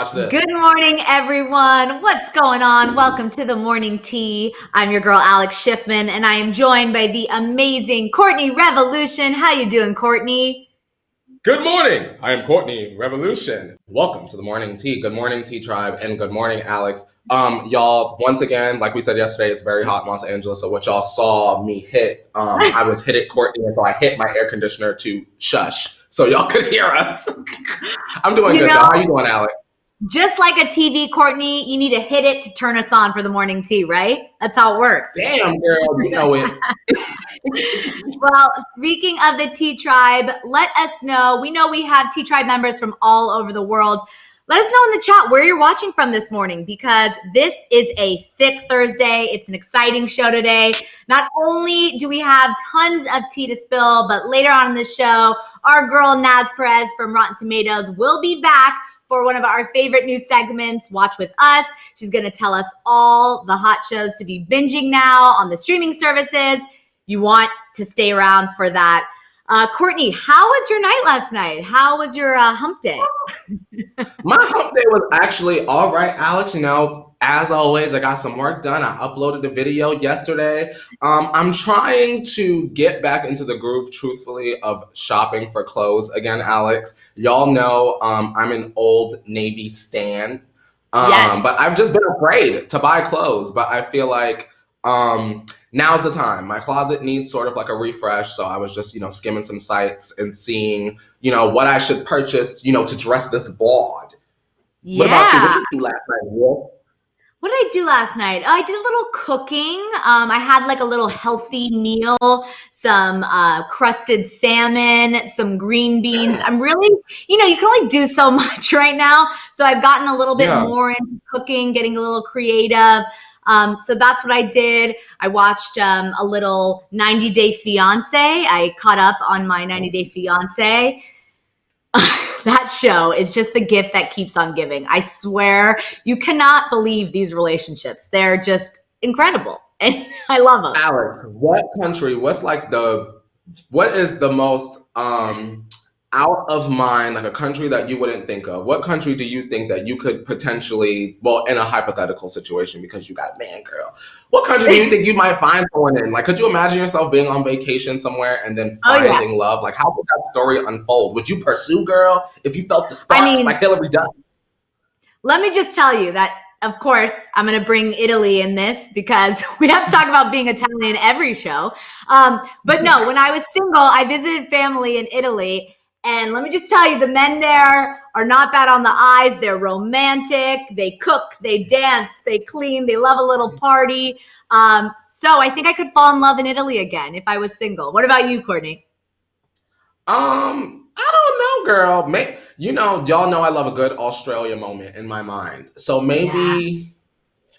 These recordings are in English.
Watch this. Good morning, everyone. What's going on? Welcome to the Morning Tea. I'm your girl, Alex Schiffman, and I am joined by the amazing Courtney Revolution. How you doing, Courtney? Good morning. I am Courtney Revolution. Welcome to the Morning Tea. Good morning, Tea Tribe, and good morning, Alex. Y'all, once again, like we said yesterday, it's very hot in Los Angeles. So what y'all saw me hit, I was hit at Courtney, and so I hit my air conditioner to shush, so y'all could hear us. I'm doing good, though. How you doing, Alex? Just like a TV, Courtney, you need to hit it to turn us on for the morning tea, right? That's how it works. Damn, girl, you know it. Well, speaking of the Tea Tribe, let us know. We know we have Tea Tribe members from all over the world. Let us know in the chat where you're watching from this morning, because this is a thick Thursday. It's an exciting show today. Not only do we have tons of tea to spill, but later on in the show, our girl Naz Perez from Rotten Tomatoes will be back for one of our favorite new segments, Watch With Us. She's going to tell us all the hot shows to be binging now on the streaming services. You want to stay around for that. Courtney, how was your night last night? How was your hump day? My hump day was actually all right, Alex. You know, as always, I got some work done. I uploaded a video yesterday. I'm trying to get back into the groove, truthfully, of shopping for clothes again, Alex. Y'all know I'm an Old Navy stan. Yes. But I've just been afraid to buy clothes. But I feel like now's the time. My closet needs sort of like a refresh. So I was just, skimming some sites and seeing, what I should purchase, to dress this broad. Yeah. What about you? What you do last night, Will? What did I do last night? I did a little cooking. I had like a little healthy meal, some crusted salmon, some green beans. I'm really, you can only do so much right now. So I've gotten a little bit more into cooking, getting a little creative. So that's what I did. I watched a little 90 Day Fiance. I caught up on my 90 Day Fiance. That show is just the gift that keeps on giving. I swear, you cannot believe these relationships. They're just incredible. And I love them. Alex, what is the most out of mind, like a country that you wouldn't think of? What country do you think that you could potentially, well, in a hypothetical situation, because you got man, girl, what country do you think you might find someone in? Like, could you imagine yourself being on vacation somewhere and then finding love? Like, how would that story unfold? Would you pursue, girl, if you felt the sparks like Hillary Duff? Let me just tell you that, of course, I'm going to bring Italy in this because we have to talk about being Italian every show. But no, when I was single, I visited family in Italy. And let me just tell you, the men there are not bad on the eyes. They're romantic. They cook, they dance, they clean, they love a little party. So I think I could fall in love in Italy again if I was single. What about you, Courtney? I don't know, girl. Y'all know I love a good Australia moment in my mind. So maybe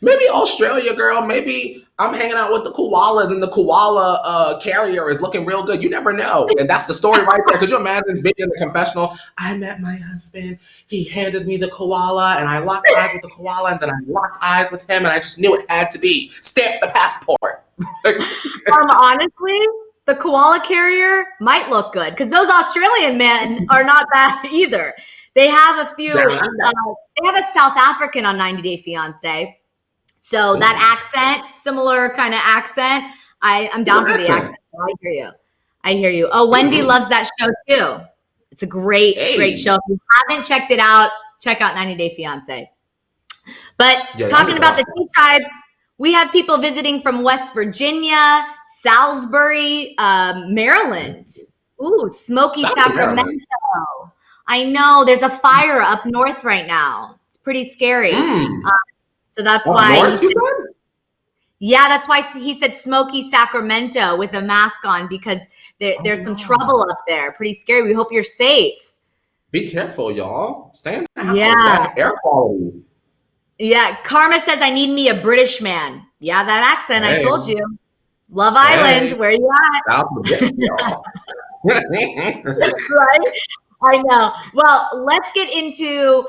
Australia, girl. Maybe I'm hanging out with the koalas and the koala carrier is looking real good. You never know. And that's the story right there. Could you imagine being in the confessional? I met my husband. He handed me the koala and I locked eyes with the koala and then I locked eyes with him and I just knew it had to be. Stamp the passport. Honestly, the koala carrier might look good because those Australian men are not bad either. They have a few. They have a South African on 90 Day Fiance. So that accent, similar kind of accent, I'm down for the accent. I hear you. Oh, Wendy loves that show too. It's a great show. If you haven't checked it out, check out 90 Day Fiance. But talking about the Tea Tribe, we have people visiting from West Virginia, Salisbury, Maryland. Ooh, smoky Sacramento. I know there's a fire up north right now. It's pretty scary. So that's why that's why he said smoky Sacramento with a mask on, because there's some trouble up there. Pretty scary. We hope you're safe. Be careful, y'all. Stay in the house. That air quality. Yeah. Karma says, I need me a British man. Yeah, that accent. I told you. Love Island. Where you at? Right? I know. Well, let's get into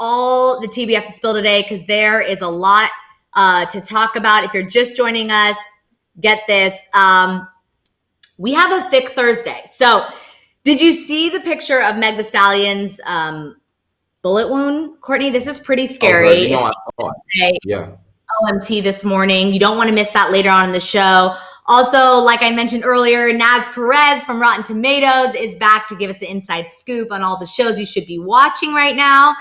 all the tea we have to spill today, because there is a lot to talk about. If you're just joining us, get this. We have a thick Thursday. So did you see the picture of Megan Thee Stallion's bullet wound. Courtney, this is pretty Oh, girl, scary. you know I saw it. Yeah. OMT this morning. You don't want to miss that later on in the show. Also, like I mentioned earlier, Naz Perez from Rotten Tomatoes is back to give us the inside scoop on all the shows you should be watching right now.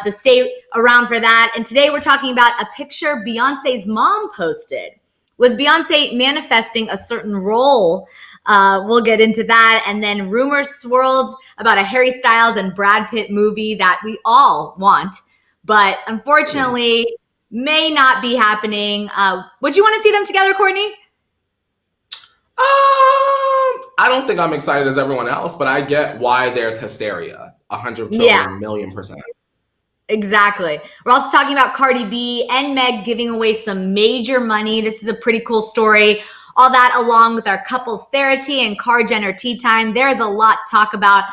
So stay around for that. And today we're talking about a picture Beyonce's mom posted. Was Beyonce manifesting a certain role? We'll get into that. And then rumors swirled about a Harry Styles and Brad Pitt movie that we all want, but unfortunately may not be happening. Would you want to see them together, Courtney? I don't think I'm excited as everyone else, but I get why there's hysteria. 100 trillion million percent. Exactly. We're also talking about Cardi B and Meg giving away some major money. This is a pretty cool story. All that along with our couples Thera-Tea and Tea Time. There is a lot to talk about.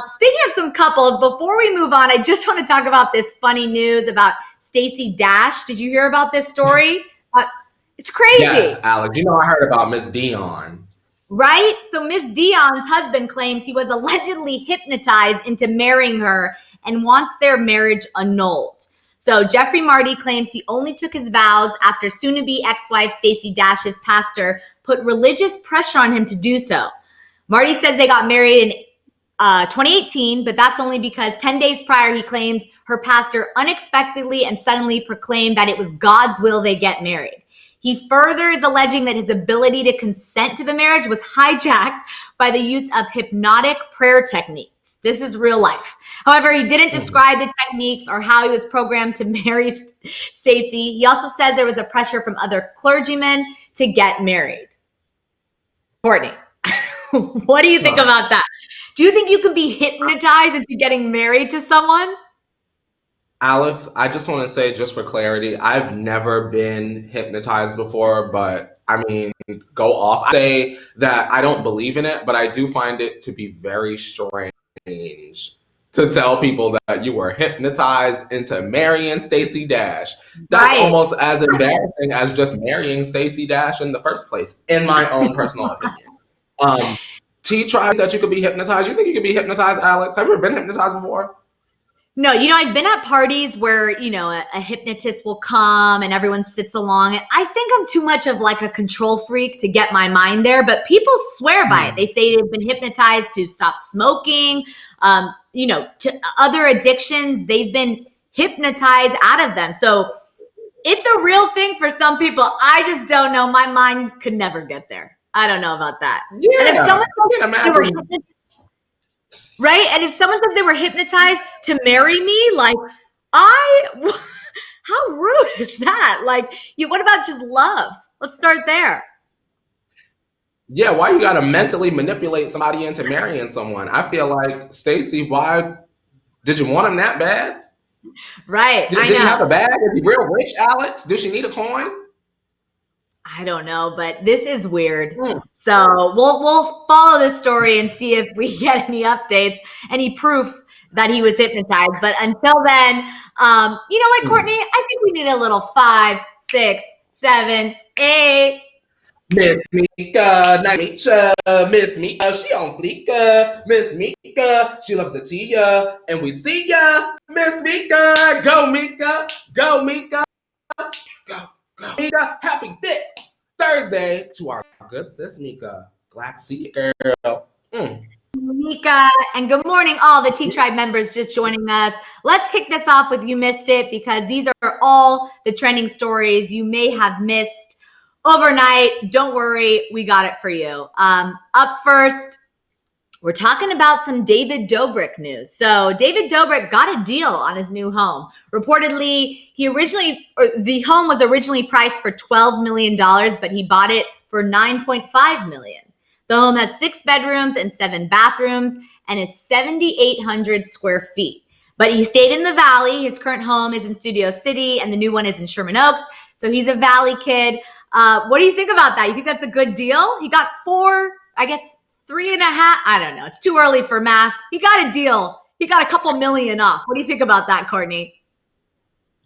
Speaking of some couples, before we move on, I just want to talk about this funny news about Stacey Dash. Did you hear about this story? It's crazy. Yes, Alex. You know I heard about Miss Dion. Right? So Miss Dion's husband claims he was allegedly hypnotized into marrying her and wants their marriage annulled. So Jeffrey Marty claims he only took his vows after soon-to-be ex-wife Stacey Dash's pastor put religious pressure on him to do so. Marty says they got married in 2018, but that's only because 10 days prior, he claims her pastor unexpectedly and suddenly proclaimed that it was God's will they get married. He further is alleging that his ability to consent to the marriage was hijacked by the use of hypnotic prayer techniques. This is real life. However, he didn't describe the techniques or how he was programmed to marry Stacey. He also says there was a pressure from other clergymen to get married. Courtney, what do you think about that? Do you think you could be hypnotized into getting married to someone? Alex, I just want to say, just for clarity, I've never been hypnotized before, but I mean, go off. I say that I don't believe in it, but I do find it to be very strange to tell people that you were hypnotized into marrying Stacey Dash. That's almost as embarrassing as just marrying Stacey Dash in the first place, in my own personal opinion. T tried that you could be hypnotized. You think you could be hypnotized, Alex? Have you ever been hypnotized before? No, I've been at parties where, a hypnotist will come and everyone sits along. And I think I'm too much of like a control freak to get my mind there, but people swear by it. They say they've been hypnotized to stop smoking, to other addictions. They've been hypnotized out of them. So it's a real thing for some people. I just don't know. My mind could never get there. I don't know about that. Yeah, and if someone right? And if someone says they were hypnotized to marry me, like, how rude is that? Like, what about just love? Let's start there. Yeah, why you gotta mentally manipulate somebody into marrying someone? I feel like, Stacey, why did you want him that bad? Right. Did he have a bag? Is he real rich, Alex? Does she need a coin? I don't know, but this is weird. So we'll follow this story and see if we get any updates, any proof that he was hypnotized. But until then, you know what, Courtney? I think we need a little 5, 6, 7, 8. Miss Mika, nice to meet ya. Miss Mika, she on fleek. Miss Mika, she loves the tea, and we see ya. Miss Mika, go Mika, go Mika, go. Mika, happy Fit Thursday to our good sis Mika. Glad to see you, girl. Mika, and good morning, all the T-Tribe members just joining us. Let's kick this off with You Missed It, because these are all the trending stories you may have missed overnight. Don't worry, we got it for you. Up first, we're talking about some David Dobrik news. So David Dobrik got a deal on his new home. Reportedly, the home was originally priced for $12 million, but he bought it for $9.5 million. The home has 6 bedrooms and 7 bathrooms and is 7,800 square feet. But he stayed in the Valley. His current home is in Studio City, and the new one is in Sherman Oaks. So he's a Valley kid. What do you think about that? You think that's a good deal? He got 3.5. I don't know. It's too early for math. He got a deal. He got a couple million off. What do you think about that, Courtney?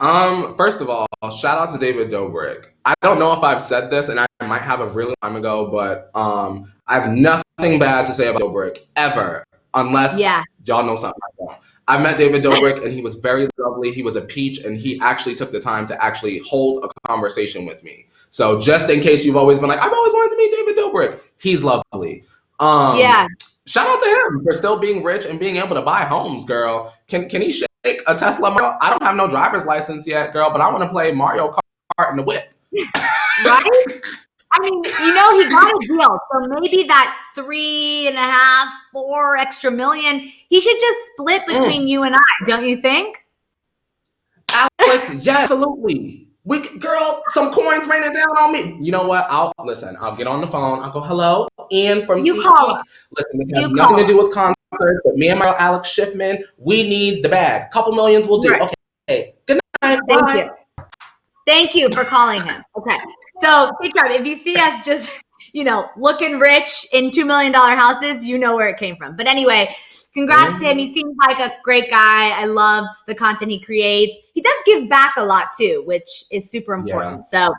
First of all, shout out to David Dobrik. I don't know if I've said this, and I might have a really time ago, but I have nothing bad to say about Dobrik ever. unless y'all know something I don't. I met David Dobrik, and he was very lovely. He was a peach, and he actually took the time to actually hold a conversation with me. So just in case you've always been like, I've always wanted to meet David Dobrik, he's lovely. Shout out to him for still being rich and being able to buy homes, girl. Can he shake a Tesla? I don't have no driver's license yet, girl, but I want to play Mario Kart in the whip. Right? I mean, he got a deal. So maybe that 3.5, 4 extra million, he should just split between you and I, don't you think? Alex, yes, absolutely. Girl, some coins raining down on me. You know what? I'll get on the phone. I'll go, hello, Ian from SeatGeek. Listen, this has nothing to do with concerts, but me and my Alex Schiffman, we need the bag. Couple millions will do. Right. Okay. Good night. Bye. Thank you for calling him. Okay. So, if you see us just, looking rich in $2 million houses, you know where it came from. But anyway, congrats to him. He seems like a great guy. I love the content he creates. He does give back a lot too, which is super important. So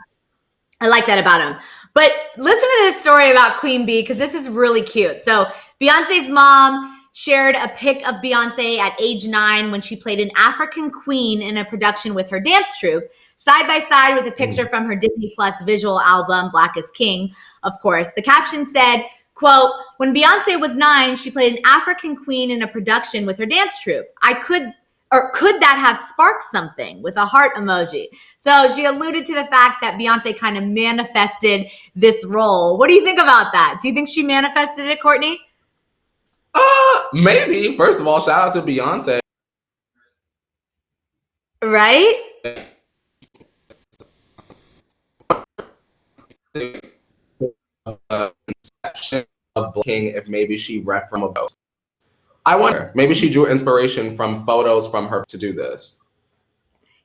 I like that about him. But listen to this story about Queen Bee, because this is really cute. So Beyonce's mom shared a pic of Beyonce at age 9 when she played an African queen in a production with her dance troupe, side by side with a picture from her Disney Plus visual album, Black is King, of course. The caption said, quote, when Beyonce was 9, she played an African queen in a production with her dance troupe. Could that have sparked something, with a heart emoji? So she alluded to the fact that Beyonce kind of manifested this role. What do you think about that? Do you think she manifested it, Courtney? Maybe. First of all, shout out to Beyonce. Right? Inception of King, if maybe she ref from a photo. I wonder, maybe she drew inspiration from photos from her to do this.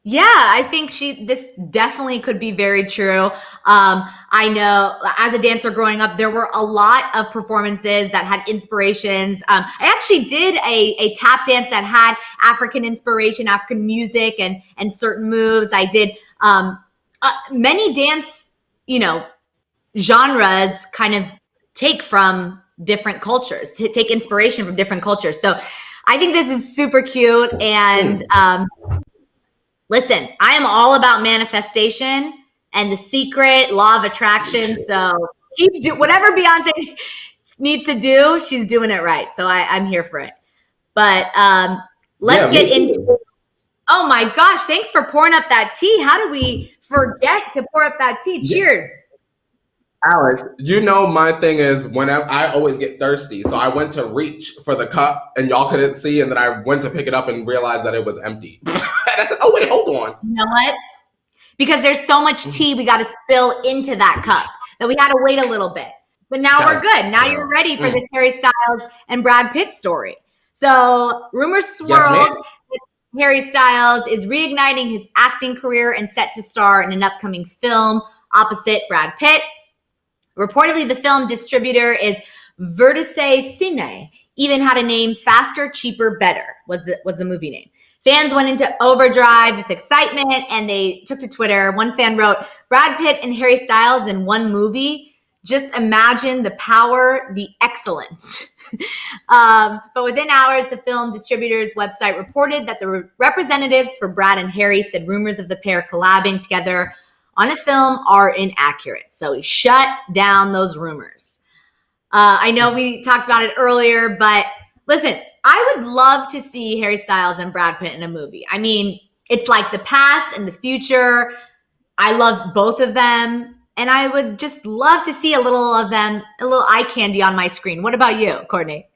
Yeah, I think this definitely could be very true. I know as a dancer growing up, there were a lot of performances that had inspirations. I actually did a tap dance that had African inspiration, African music and certain moves. I did many dance, genres kind of take from different cultures, to take inspiration from different cultures. So I think this is super cute. And listen, I am all about manifestation and The Secret, law of attraction. So whatever Beyonce needs to do, she's doing it right. So I'm here for it. But let's get into. Oh my gosh! Thanks for pouring up that tea. How do we forget to pour up that tea? Cheers. Alex, my thing is whenever I always get thirsty. So I went to reach for the cup and y'all couldn't see. And then I went to pick it up and realized that it was empty. And I said, oh, wait, hold on. You know what? Because there's so much tea we got to spill into that cup that we had to wait a little bit. But now we're good. Now you're ready for this Harry Styles and Brad Pitt story. So rumors swirled. Harry Styles is reigniting his acting career and set to star in an upcoming film opposite Brad Pitt. Reportedly, the film distributor is Vertice Cine. Even had a name, Faster, Cheaper, Better was the movie name. Fans went into overdrive with excitement, and they took to Twitter. One fan wrote, Brad Pitt and Harry Styles in one movie. Just imagine the power, the excellence. But within hours, the film distributor's website reported that the representatives for Brad and Harry said rumors of the pair collabing together on a film are inaccurate. So he shut down those rumors. I know we talked about it earlier, but listen, I would love to see Harry Styles and Brad Pitt in a movie. I mean, it's like the past and the future. I love both of them. And I would just love to see a little of them, a little eye candy on my screen. What about you, Courtney?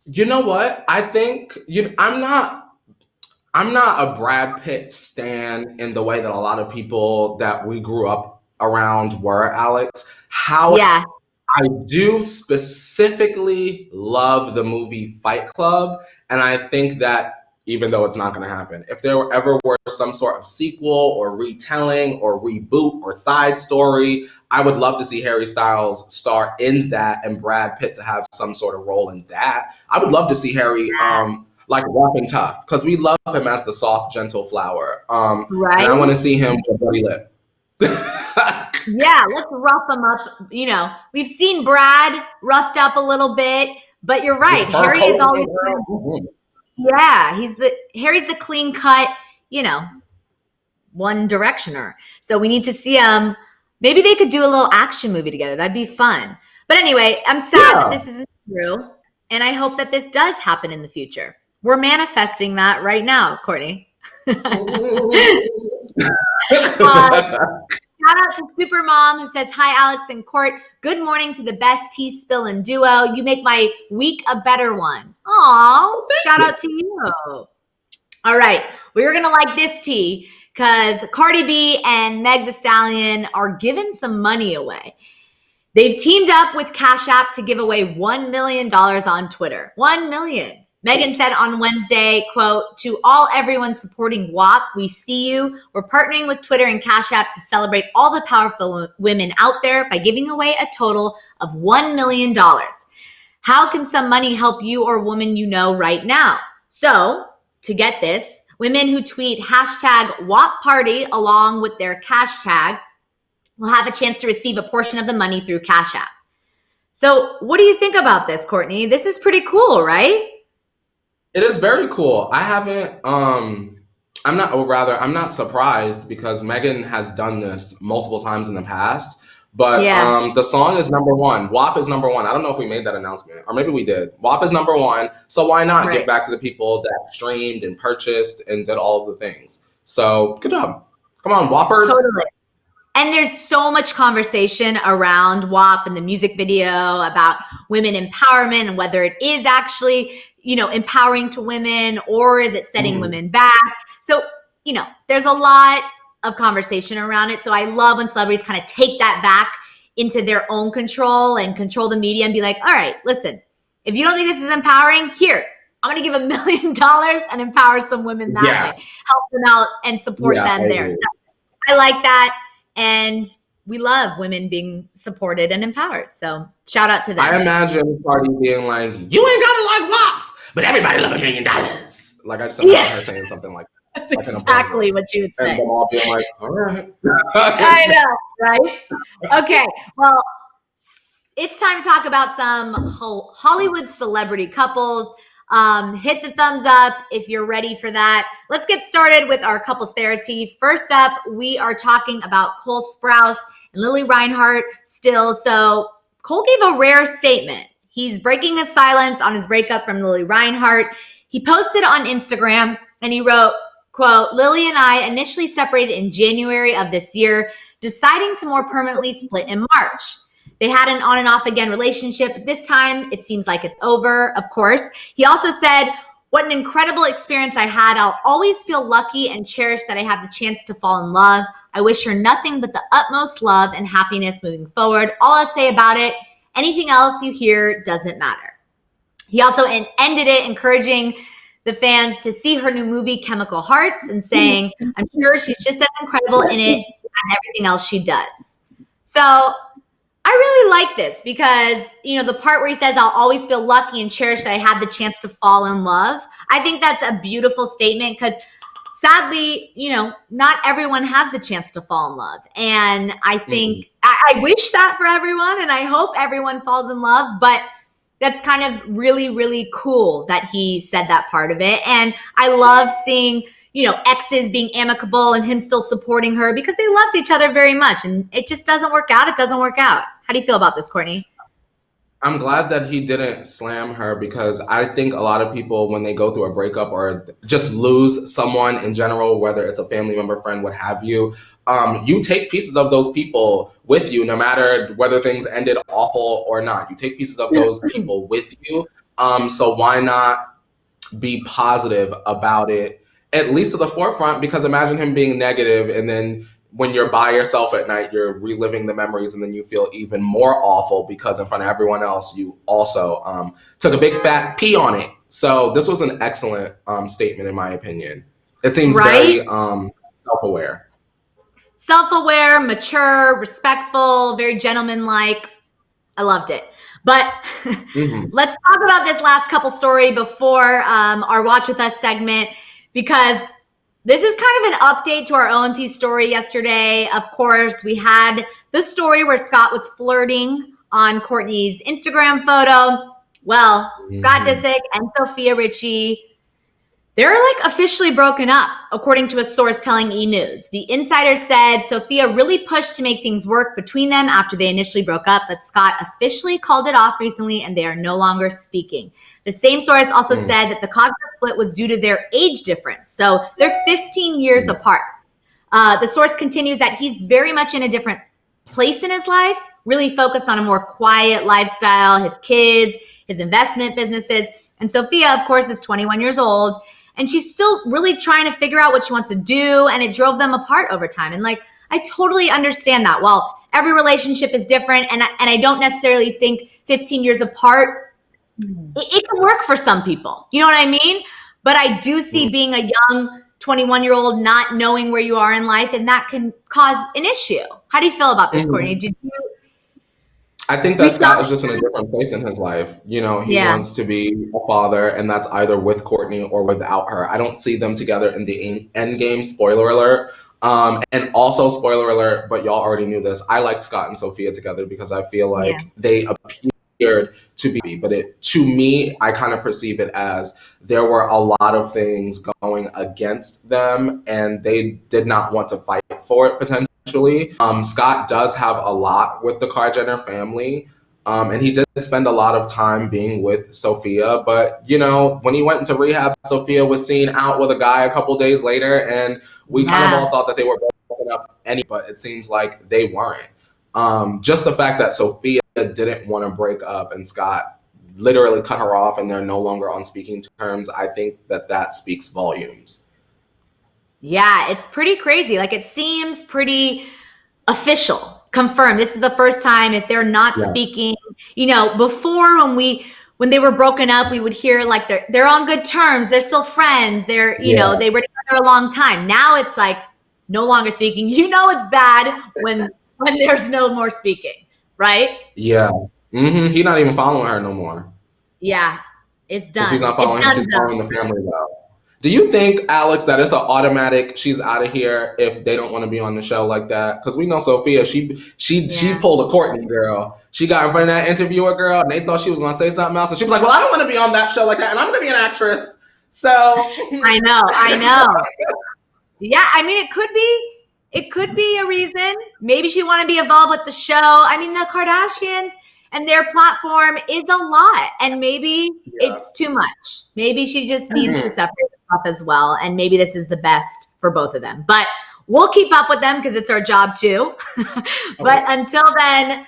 You know what? I think I'm not a Brad Pitt stan in the way that a lot of people that we grew up around were, Alex. I do specifically love the movie Fight Club. And I think that even though it's not going to happen, if there ever were some sort of sequel or retelling or reboot or side story, I would love to see Harry Styles star in that and Brad Pitt to have some sort of role in that. I would love to see Harry like rough and tough, because we love him as the soft, gentle flower. Right. And I want to see him with bloody lip. Yeah, let's rough him up. We've seen Brad roughed up a little bit, But you're right. Harry is always, Harry's the clean cut, One Directioner. So we need to see him. Maybe they could do a little action movie together. That'd be fun. But anyway, I'm sad that this isn't true. And I hope that this does happen in the future. We're manifesting that right now, Courtney. Shout out to Supermom who says, hi, Alex and Court. Good morning to the best tea spilling duo. You make my week a better one. Aw, shout out to you. All right, we're going to like this tea because Cardi B and Meg Thee Stallion are giving some money away. They've teamed up with Cash App to give away $1 million on Twitter. $1 million. Megan said on Wednesday, quote, to everyone supporting WAP, we see you. We're partnering with Twitter and Cash App to celebrate all the powerful women out there by giving away a total of $1 million. How can some money help you or woman you know right now? So, to get this, women who tweet hashtag WAP Party along with their cash tag will have a chance to receive a portion of the money through Cash App. So, what do you think about this, Courtney? This is pretty cool, right? It is very cool. I'm not surprised because Megan has done this multiple times in the past. But the song is number one. WAP is number one. I don't know if we made that announcement, or maybe we did. WAP is number one. So why not get back to the people that streamed and purchased and did all of the things? So good job. Come on, WAPers. Totally. And there's so much conversation around WAP and the music video about women empowerment and whether it is actually, empowering to women or is it setting women back? So, there's a lot of conversation around it. So I love when celebrities kind of take that back into their own control and control the media and be like, all right, listen, if you don't think this is empowering, here, I'm going to give $1 million and empower some women that way, help them out and support them there. So I like that. And we love women being supported and empowered. So shout out to them. I imagine Cardi being like, you ain't got to like WAPs, but everybody love $1 million. Like I just imagine her saying something like that. That's exactly what you would say. And them all being like, all right. I know, right? Okay, well, it's time to talk about some Hollywood celebrity couples. Hit the thumbs up if you're ready for that. Let's get started with our couples Thera-Tea. First up, we are talking about Cole Sprouse and Lily Reinhart still. So Cole gave a rare statement. He's breaking his silence on his breakup from Lily Reinhart. He posted on Instagram and he wrote, quote, Lily and I initially separated in January of this year, deciding to more permanently split in March. They had an on and off again relationship. This time, it seems like it's over, of course. He also said, what an incredible experience I had. I'll always feel lucky and cherish that I had the chance to fall in love. I wish her nothing but the utmost love and happiness moving forward. All I'll say about it, anything else you hear doesn't matter. He also ended it encouraging the fans to see her new movie, Chemical Hearts, and saying, I'm sure she's just as incredible in it as everything else she does. So I really like this because, the part where he says, I'll always feel lucky and cherish that I had the chance to fall in love. I think that's a beautiful statement because sadly, not everyone has the chance to fall in love. And I think I wish that for everyone and I hope everyone falls in love, but that's kind of really, really cool that he said that part of it. And I love seeing, exes being amicable and him still supporting her because they loved each other very much. And it just doesn't work out. It doesn't work out. How do you feel about this, Courtney? I'm glad that he didn't slam her because I think a lot of people, when they go through a breakup or just lose someone in general, whether it's a family member, friend, what have you, you take pieces of those people with you, no matter whether things ended awful or not. You take pieces of those people with you. So why not be positive about it, at least to the forefront? Because imagine him being negative and then when you're by yourself at night, you're reliving the memories and then you feel even more awful because in front of everyone else, you also took a big fat pee on it. So this was an excellent statement, in my opinion. It seems very self-aware. Self-aware, mature, respectful, very gentlemanlike. I loved it. But let's talk about this last couple story before our Watch With Us segment, because this is kind of an update to our OMT story yesterday. Of course, we had the story where Scott was flirting on Courtney's Instagram photo. Well, Scott Disick and Sophia Richie, they're like officially broken up, according to a source telling E! News. The insider said Sophia really pushed to make things work between them after they initially broke up, but Scott officially called it off recently and they are no longer speaking. The same source also said that the cause of the split was due to their age difference. So they're 15 years apart. The source continues that he's very much in a different place in his life, really focused on a more quiet lifestyle, his kids, his investment businesses. And Sophia, of course, is 21 years old. And she's still really trying to figure out what she wants to do. And it drove them apart over time. And like, I totally understand that. While every relationship is different, and I don't necessarily think 15 years apart, it can work for some people. You know what I mean? But I do see being a young 21-year-old not knowing where you are in life, and that can cause an issue. How do you feel about this, Courtney? I think that Scott is just in a different place in his life. You know, he wants to be a father, and that's either with Courtney or without her. I don't see them together in the end game, spoiler alert. And also, spoiler alert, but y'all already knew this. I liked Scott and Sophia together because I feel like they appeared to be, but to me, I kind of perceive it as there were a lot of things going against them, and they did not want to fight for it potentially. Scott does have a lot with the Kar Jenner family, and he did spend a lot of time being with Sophia. But, you know, when he went into rehab, Sophia was seen out with a guy a couple days later, and we kind of all thought that they were broken up but it seems like they weren't. Just the fact that Sophia didn't want to break up and Scott literally cut her off and they're no longer on speaking terms, I think that speaks volumes. Yeah, it's pretty crazy. Like, it seems pretty official, confirmed. This is the first time if they're not speaking. You know, before when they were broken up, we would hear like they're on good terms, they're still friends, they're you know, they were together a long time. Now it's like no longer speaking. You know, it's bad when there's no more speaking, right? Yeah. He's not even following her no more. Yeah, it's done. If he's not following her, she's following the family though. Do you think, Alex, that it's an automatic she's out of here if they don't want to be on the show like that? Because we know Sophia, she pulled a Courtney girl. She got in front of that interviewer girl, and they thought she was going to say something else. And she was like, well, I don't want to be on that show like that, and I'm going to be an actress. So. I know. Yeah, I mean, it could be a reason. Maybe she want to be involved with the show. I mean, the Kardashians and their platform is a lot, and maybe it's too much. Maybe she just needs to separate herself as well, and maybe this is the best for both of them. But we'll keep up with them because it's our job too. But until then,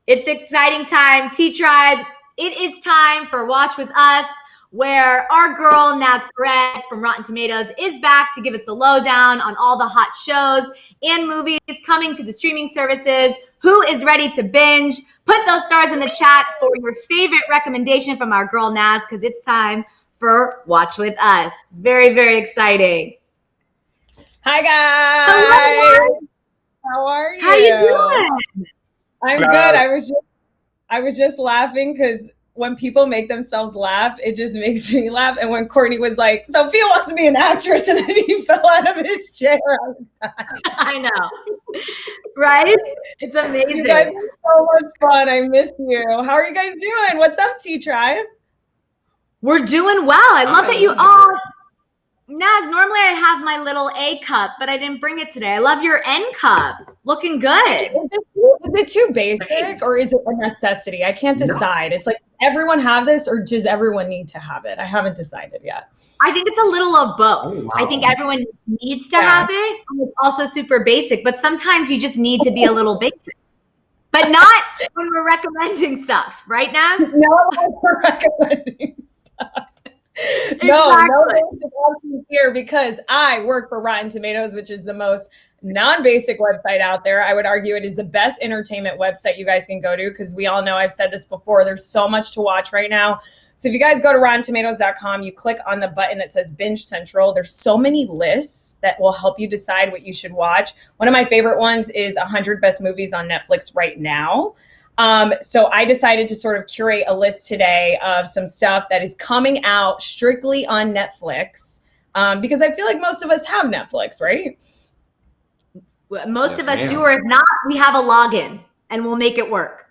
it's exciting time. T-Tribe, it is time for Watch With Us, where our girl Naz Perez from Rotten Tomatoes is back to give us the lowdown on all the hot shows and movies coming to the streaming services. Who is ready to binge? Put those stars in the chat for your favorite recommendation from our girl Naz, because it's time for Watch With Us. Very, very exciting. Hi, guys. Hello. How are you? How you doing? I'm good. I was just laughing because when people make themselves laugh, it just makes me laugh. And when Courtney was like, Sophia wants to be an actress, and then he fell out of his chair. I know. Right? It's amazing. You guys are so much fun. I miss you. How are you guys doing? What's up, T-Tribe? We're doing well. I love that you Naz, normally I'd have my little A cup, but I didn't bring it today. I love your N cup. Looking good. Is it too basic or is it a necessity? I can't decide. It's like, everyone have this or does everyone need to have it? I haven't decided yet. I think it's a little of both. Oh, wow. I think everyone needs to have it. It's also super basic, but sometimes you just need to be a little basic. But not when we're recommending stuff, right, Naz? No, we're recommending stuff. No basic options here because I work for Rotten Tomatoes, which is the most non-basic website out there. I would argue it is the best entertainment website you guys can go to because we all know, I've said this before, there's so much to watch right now. So if you guys go to RottenTomatoes.com, you click on the button that says Binge Central. There's so many lists that will help you decide what you should watch. One of my favorite ones is 100 Best Movies on Netflix right now. So I decided to sort of curate a list today of some stuff that is coming out strictly on Netflix because I feel like most of us have Netflix, right? Most of us do, or if not, we have a login and we'll make it work.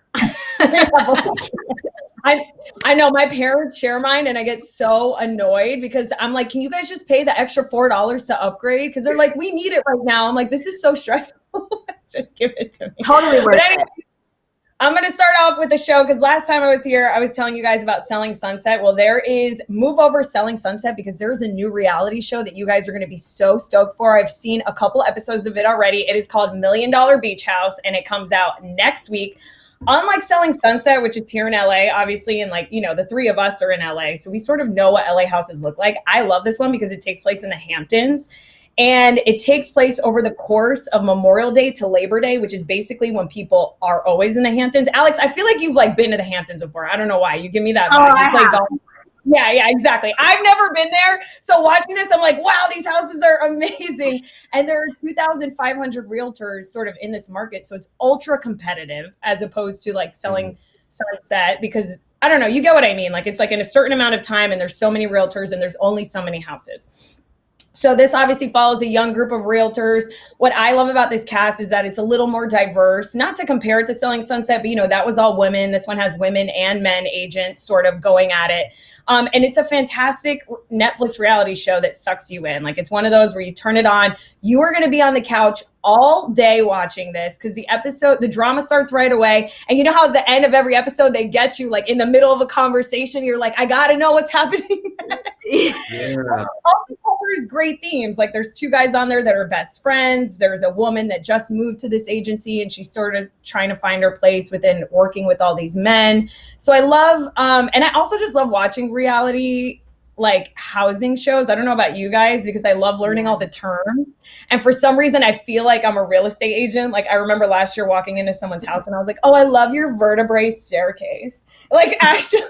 I know my parents share mine and I get so annoyed because I'm like, can you guys just pay the extra $4 to upgrade? Because they're like, we need it right now. I'm like, this is so stressful. Just give it to me. Totally worth it. I'm going to start off with the show because last time I was here, I was telling you guys about Selling Sunset. Well, there is Move Over Selling Sunset because there's a new reality show that you guys are going to be so stoked for. I've seen a couple episodes of it already. It is called $1 Million Beach House and it comes out next week. Unlike Selling Sunset, which is here in LA, obviously, and like, you know, the three of us are in LA, so we sort of know what LA houses look like. I love this one because it takes place in the Hamptons. And it takes place over the course of Memorial Day to Labor Day, which is basically when people are always in the Hamptons. Alex, I feel like you've like been to the Hamptons before. I don't know why. You give me that vibe. You play golf. Yeah, exactly. I've never been there. So watching this, I'm like, wow, these houses are amazing. And there are 2,500 realtors sort of in this market. So it's ultra competitive as opposed to like Selling Sunset because I don't know, you get what I mean? Like it's like in a certain amount of time and there's so many realtors and there's only so many houses. So this obviously follows a young group of realtors. What I love about this cast is that it's a little more diverse, not to compare it to Selling Sunset, but you know, that was all women. This one has women and men agents sort of going at it. And it's a fantastic Netflix reality show that sucks you in. Like it's one of those where you turn it on, you are going to be on the couch all day watching this because the drama starts right away. And you know how at the end of every episode, they get you like in the middle of a conversation. You're like, I got to know what's happening next. Yeah. Also covers great themes. Like there's two guys on there that are best friends. There's a woman that just moved to this agency and she's sort of trying to find her place within working with all these men. So I love, and I also just love watching reality like housing shows. I don't know about you guys because I love learning all the terms. And for some reason, I feel like I'm a real estate agent. Like I remember last year walking into someone's house and I was like, oh, I love your vertebrae staircase. Like actually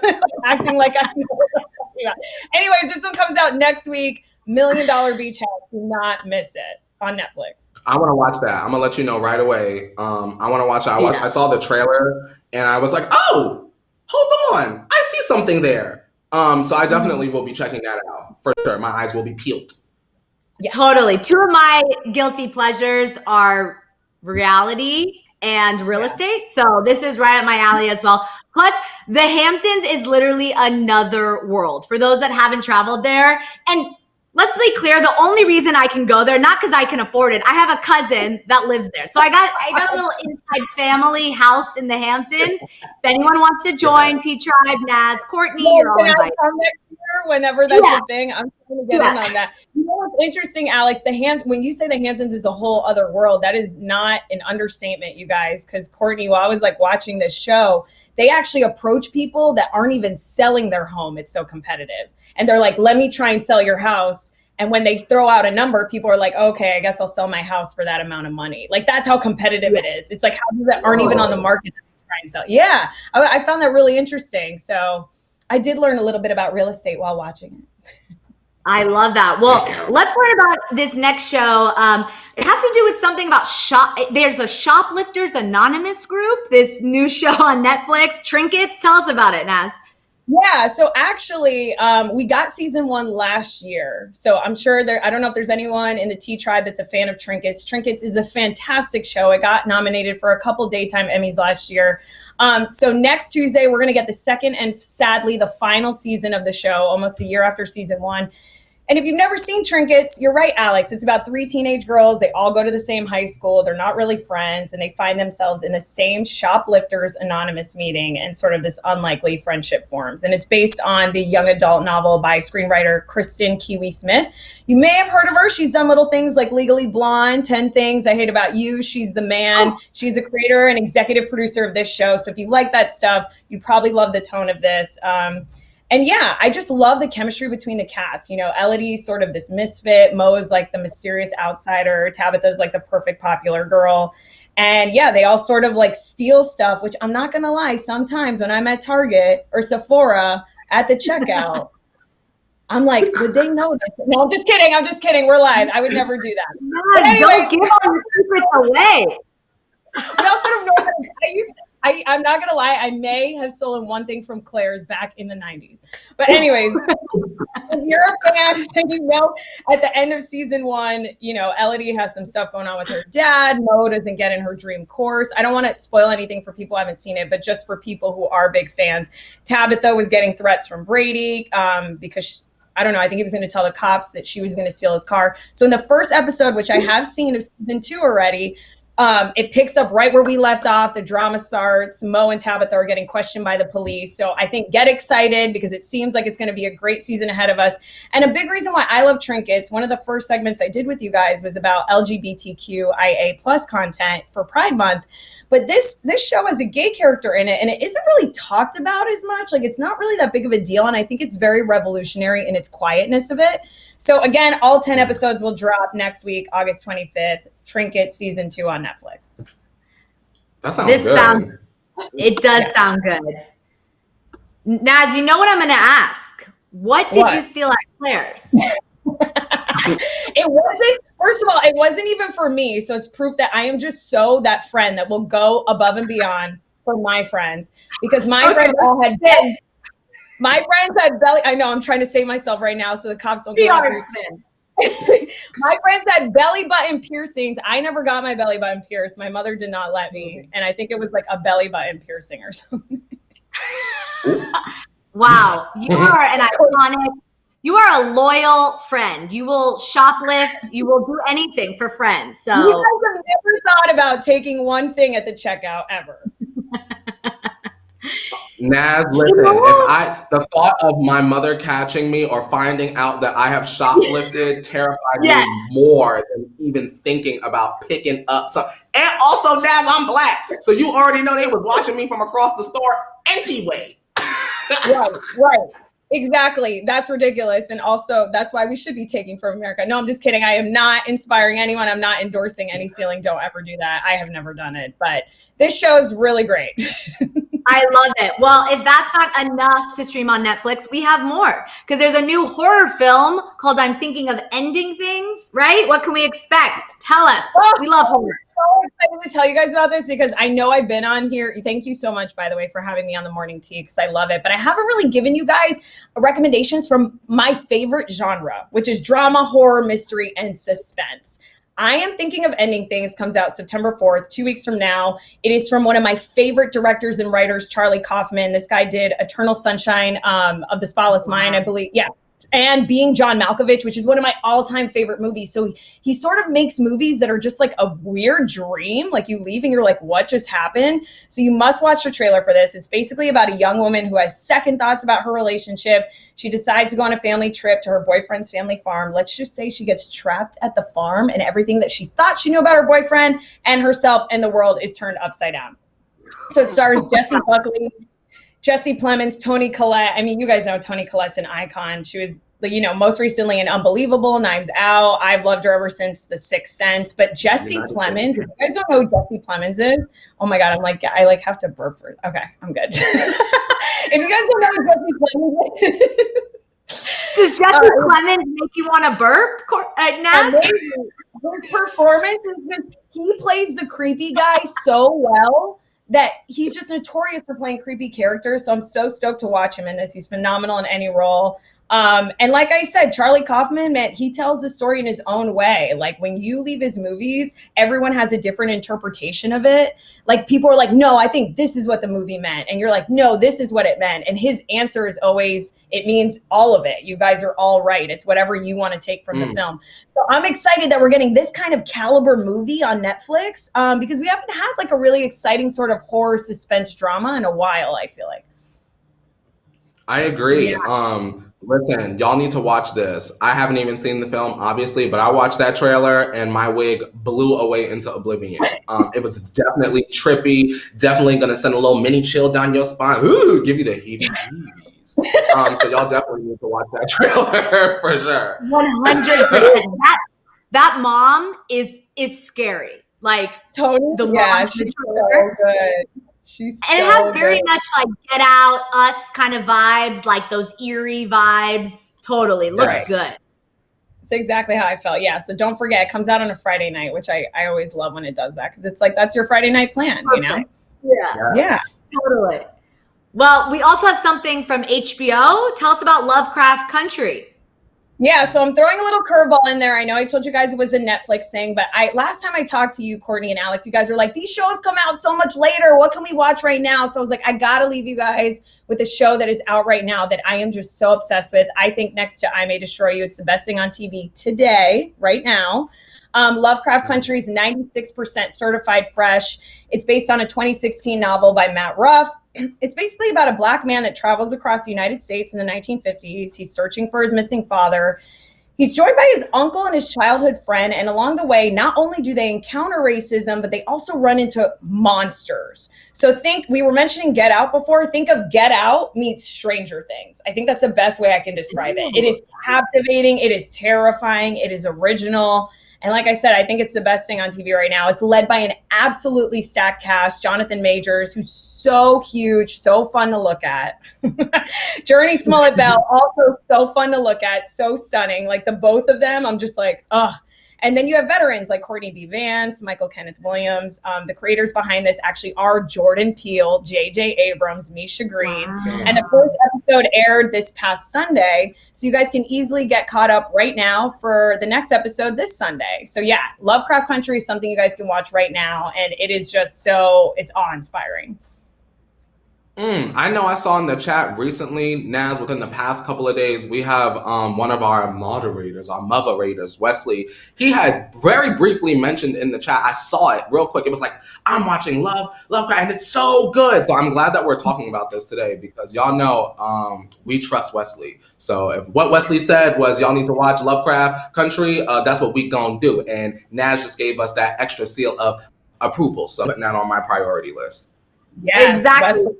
acting like I know what I'm talking about. Anyways, this one comes out next week. $1 Million Beach House. Do not miss it on Netflix. I want to watch that. I'm going to let you know right away. I want to watch it. I saw the trailer and I was like, oh, hold on. I see something there. So I definitely will be checking that out for sure. My eyes will be peeled. Yes. Totally. Two of my guilty pleasures are reality and real estate. So this is right up my alley as well. Plus, the Hamptons is literally another world for those that haven't traveled there. And let's be clear, the only reason I can go there, not because I can afford it, I have a cousin that lives there. So I got a little inside family house in the Hamptons. If anyone wants to join T-Tribe, Naz, Courtney, you're all invited. Next year, whenever that's a thing, I'm trying to get in on that. You know what's interesting, Alex? When you say the Hamptons is a whole other world, that is not an understatement, you guys, because Courtney, while I was like watching this show, they actually approach people that aren't even selling their home. It's so competitive. And they're like, let me try and sell your house. And when they throw out a number, people are like, okay, I guess I'll sell my house for that amount of money. Like, that's how competitive it is. It's like houses that aren't even on the market that they try and sell. Yeah, I found that really interesting. So I did learn a little bit about real estate while watching it. I love that. Well, let's learn about this next show. It has to do with something about there's a Shoplifters Anonymous group, this new show on Netflix, Trinkets. Tell us about it, Naz. Yeah, so actually, we got season 1 last year. So I'm sure I don't know if there's anyone in the T-Tribe that's a fan of Trinkets. Trinkets is a fantastic show. It got nominated for a couple daytime Emmys last year. So next Tuesday, we're going to get the second and sadly the final season of the show, almost a year after season 1. And if you've never seen Trinkets, you're right, Alex. It's about 3 teenage girls. They all go to the same high school. They're not really friends, and they find themselves in the same Shoplifters Anonymous meeting, and sort of this unlikely friendship forms. And it's based on the young adult novel by screenwriter Kristen Kiwi Smith. You may have heard of her. She's done little things like Legally Blonde, 10 Things I Hate About You, She's the Man. She's a creator and executive producer of this show. So if you like that stuff, you probably love the tone of this. And yeah, I just love the chemistry between the cast. You know, Elodie's sort of this misfit. Mo is like the mysterious outsider. Tabitha's like the perfect popular girl. And yeah, they all sort of like steal stuff, which I'm not going to lie. Sometimes when I'm at Target or Sephora at the checkout, I'm like, would they notice? No, I'm just kidding. We're live. I would never do that. No, anyways, don't give all the secrets away. We all sort of know that I'm not gonna lie, I may have stolen one thing from Claire's back in the 90s. But anyways, if you're a fan, then you know at the end of season 1, Elodie has some stuff going on with her dad. Mo doesn't get in her dream course. I don't want to spoil anything for people who haven't seen it, but just for people who are big fans, Tabitha was getting threats from Brady because I don't know, I think he was going to tell the cops that she was going to steal his car. So in the first episode, which I have seen of season 2 already, it picks up right where we left off. The drama starts. Mo and Tabitha are getting questioned by the police. So I think get excited because it seems like it's going to be a great season ahead of us. And a big reason why I love Trinkets, one of the first segments I did with you guys was about LGBTQIA plus content for Pride Month. But this show has a gay character in it, and it isn't really talked about as much. Like, it's not really that big of a deal. And I think it's very revolutionary in its quietness of it. So again, all 10 episodes will drop next week, August 25th. Trinket season 2 on Netflix. That sounds good. It does sound good. Naz, you know what I'm going to ask? What did you steal at Claire's? It wasn't, first of all, it wasn't even for me. So it's proof that I am just so that friend that will go above and beyond for my friends. Because my friends all had belly. My friends had belly. I know I'm trying to save myself right now so the cops don't come after me. My friends had belly button piercings. I never got my belly button pierced. My mother did not let me. And I think it was like a belly button piercing or something. Wow. You are an iconic, you are a loyal friend. You will shoplift. You will do anything for friends. So you guys have never thought about taking one thing at the checkout ever. Naz, listen, the thought of my mother catching me or finding out that I have shoplifted terrified me more than even thinking about picking up some. And also, Naz, I'm black. So you already know they was watching me from across the store anyway. Right. Exactly. That's ridiculous. And also, that's why we should be taking from America. No, I'm just kidding. I am not inspiring anyone. I'm not endorsing any stealing. Don't ever do that. I have never done it. But this show is really great. I love it. Well, if that's not enough to stream on Netflix, we have more. Because there's a new horror film called I'm Thinking of Ending Things, right? What can we expect? Tell us. We love horror. I'm so excited to tell you guys about this because I know I've been on here. Thank you so much, by the way, for having me on the morning tea because I love it. But I haven't really given you guys recommendations from my favorite genre, which is drama, horror, mystery, and suspense. I Am Thinking of Ending Things comes out September 4th, 2 weeks from now. It is from one of my favorite directors and writers, Charlie Kaufman. This guy did Eternal Sunshine of the Spotless Mind, I believe. Yeah. And Being John Malkovich, which is one of my all-time favorite movies. So he sort of makes movies that are just like a weird dream. Like you leave and you're like, what just happened? So you must watch the trailer for this. It's basically about a young woman who has second thoughts about her relationship. She decides to go on a family trip to her boyfriend's family farm. Let's just say she gets trapped at the farm and everything that she thought she knew about her boyfriend and herself and the world is turned upside down. So it stars Jessie Buckley, Jesse Plemons, Toni Collette. I mean, you guys know Toni Collette's an icon. She was, most recently in Unbelievable, Knives Out. I've loved her ever since The Sixth Sense. But Jesse Plemons, if you guys don't know who Jesse Plemons is, oh my God, I have to burp for it. Okay, I'm good. If you guys don't know who Jesse Plemons is. Does Jesse Plemons make you want to burp, Naz? His performance is just, he plays the creepy guy so well that he's just notorious for playing creepy characters. So I'm so stoked to watch him in this. He's phenomenal in any role. And like I said, Charlie Kaufman, man, he tells the story in his own way. Like when you leave his movies, everyone has a different interpretation of it. Like people are like, no, I think this is what the movie meant. And you're like, no, this is what it meant. And his answer is always, it means all of it. You guys are all right. It's whatever you want to take from the film. So I'm excited that we're getting this kind of caliber movie on Netflix because we haven't had like a really exciting sort of horror suspense drama in a while, I feel like. I agree. Yeah. Listen, y'all need to watch this. I haven't even seen the film, obviously, but I watched that trailer and my wig blew away into oblivion. It was definitely trippy, definitely going to send a little mini chill down your spine. Ooh, give you the heebie-jeebies. So y'all definitely need to watch that trailer for sure. 100%. That mom is scary. Like Toni, the mom, yeah, she's so good. She's so and it has very good. much like Get Out, Us kind of vibes, like those eerie vibes. Totally looks good. It's exactly how I felt. Yeah. So don't forget, it comes out on a Friday night, which I always love when it does that because it's like that's your Friday night plan, you know? Yeah. Totally. Well, we also have something from HBO. Tell us about Lovecraft Country. Yeah, so I'm throwing a little curveball in there. I know I told you guys it was a Netflix thing, but last time I talked to you, Courtney and Alex, you guys were like, these shows come out so much later. What can we watch right now? So I was like, I gotta leave you guys with a show that is out right now that I am just so obsessed with. I think next to I May Destroy You, it's the best thing on TV today, right now. Lovecraft Country is 96% certified fresh. It's based on a 2016 novel by Matt Ruff. It's basically about a Black man that travels across the United States in the 1950s. He's searching for his missing father. He's joined by his uncle and his childhood friend. And along the way, not only do they encounter racism, but they also run into monsters. So we were mentioning Get Out before. Think of Get Out meets Stranger Things. I think that's the best way I can describe it. It is captivating. It is terrifying. It is original. And like I said, I think it's the best thing on TV right now. It's led by an absolutely stacked cast. Jonathan Majors, who's so huge, so fun to look at. Journey Smollett-Bell, also so fun to look at, so stunning. Like the both of them, I'm just like, ugh. And then you have veterans like Courtney B. Vance, Michael Kenneth Williams. The creators behind this actually are Jordan Peele, J.J. Abrams, Misha Green. Wow. And the first episode aired this past Sunday. So you guys can easily get caught up right now for the next episode this Sunday. So yeah, Lovecraft Country is something you guys can watch right now. And it is just it's awe-inspiring. I know I saw in the chat recently, Naz, within the past couple of days, we have one of our moderators, our moderators, Wesley. He had very briefly mentioned in the chat, I saw it real quick. It was like, I'm watching Lovecraft, and it's so good. So I'm glad that we're talking about this today because y'all know we trust Wesley. So if what Wesley said was y'all need to watch Lovecraft Country, that's what we gonna do. And Naz just gave us that extra seal of approval. So putting that on my priority list. Yes, exactly. Wesley.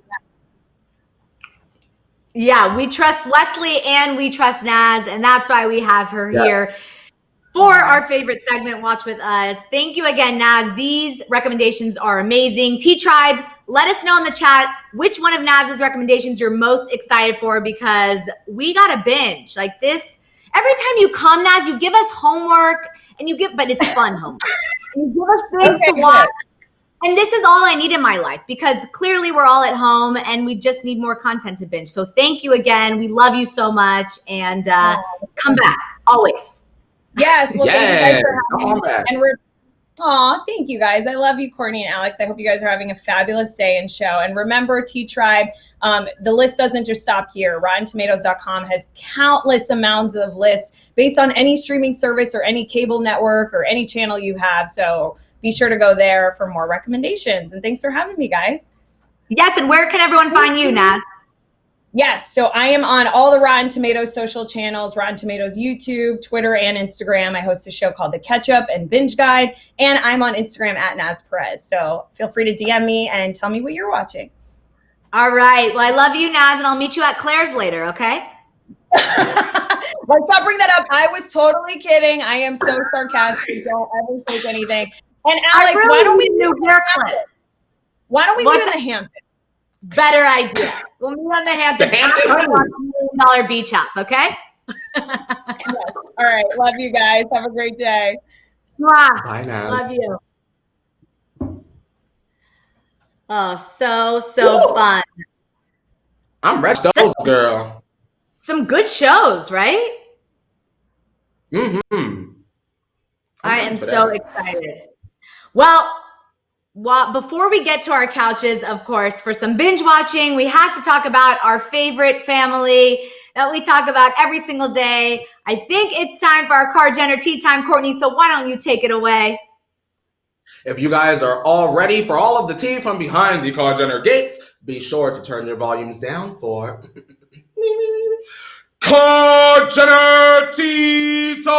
Yeah, we trust Wesley and we trust Naz, and that's why we have her here for our favorite segment, Watch With Us. Thank you again, Naz. These recommendations are amazing. T-Tribe, let us know in the chat which one of Naz's recommendations you're most excited for because we got a binge. Like this, every time you come, Naz, you give us homework, but it's fun homework. You give us things to watch. And this is all I need in my life because clearly we're all at home and we just need more content to binge. So thank you again. We love you so much and come back always. Yes. Well, thank you guys for having me. And thank you guys. I love you, Courtney and Alex. I hope you guys are having a fabulous day and show. And remember, T-Tribe, the list doesn't just stop here. RottenTomatoes.com has countless amounts of lists based on any streaming service or any cable network or any channel you have. So be sure to go there for more recommendations. And thanks for having me, guys. Yes, and where can everyone find you, Naz? Yes, so I am on all the Rotten Tomatoes social channels, Rotten Tomatoes YouTube, Twitter, and Instagram. I host a show called The Catch Up and Binge Guide, and I'm on Instagram at Naz Perez. So feel free to DM me and tell me what you're watching. All right. Well, I love you, Naz, and I'll meet you at Claire's later, okay? Let's not bring that up. I was totally kidding. I am so sarcastic. Don't ever take anything. And Alex, why don't we do Why don't we meet in the Hamptons? Better idea. We'll meet on the Hamptons. $1 million beach house, okay? Yes. All right. Love you guys. Have a great day. Bye now. Love you. Oh, so fun. I'm ready for those, girl. Some good shows, right? Mm-hmm. I am so excited. Well, before we get to our couches, of course, for some binge watching, we have to talk about our favorite family that we talk about every single day. I think it's time for our Car Jenner Tea Time, Courtney, so why don't you take it away? If you guys are all ready for all of the tea from behind the Car Jenner gates, be sure to turn your volumes down for Car Jenner Tea Time!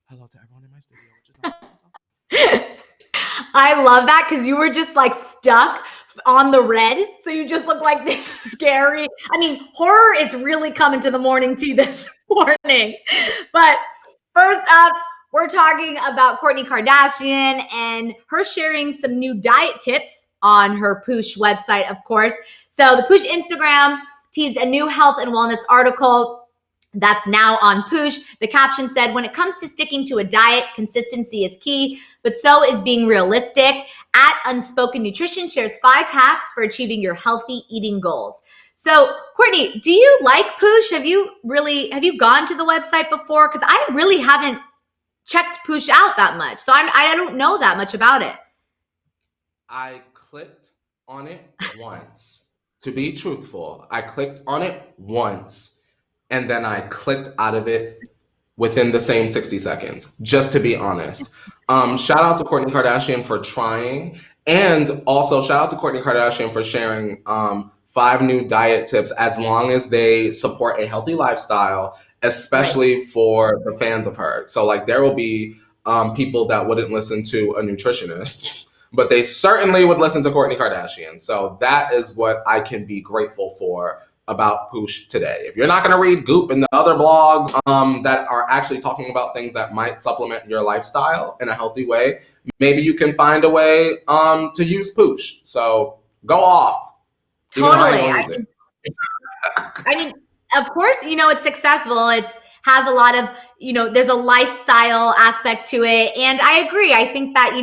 Hello to everyone in my studio. I love that because you were just like stuck on the red. So you just look like this scary. I mean, horror is really coming to the morning tea this morning. But first up, we're talking about Kourtney Kardashian and her sharing some new diet tips on her Poosh website, of course. So the Poosh Instagram teased a new health and wellness article That's now on Poosh. The caption said, when it comes to sticking to a diet, consistency is key, but so is being realistic. At Unspoken Nutrition shares 5 hacks for achieving your healthy eating goals. So, Courtney, do you like Poosh? Have you gone to the website before? Because I really haven't checked Poosh out that much. So I don't know that much about it. I clicked on it once. To be truthful, I clicked on it once. And then I clicked out of it within the same 60 seconds, just to be honest. Shout out to Kourtney Kardashian for trying. And also shout out to Kourtney Kardashian for sharing 5 new diet tips as long as they support a healthy lifestyle, especially for the fans of her. So like there will be people that wouldn't listen to a nutritionist, but they certainly would listen to Kourtney Kardashian. So that is what I can be grateful for about Poosh today. If you're not going to read Goop and the other blogs that are actually talking about things that might supplement your lifestyle in a healthy way, maybe you can find a way to use Poosh. So go off. Totally. I mean, of course, it's successful. It has a lot of, there's a lifestyle aspect to it. And I agree. I think that,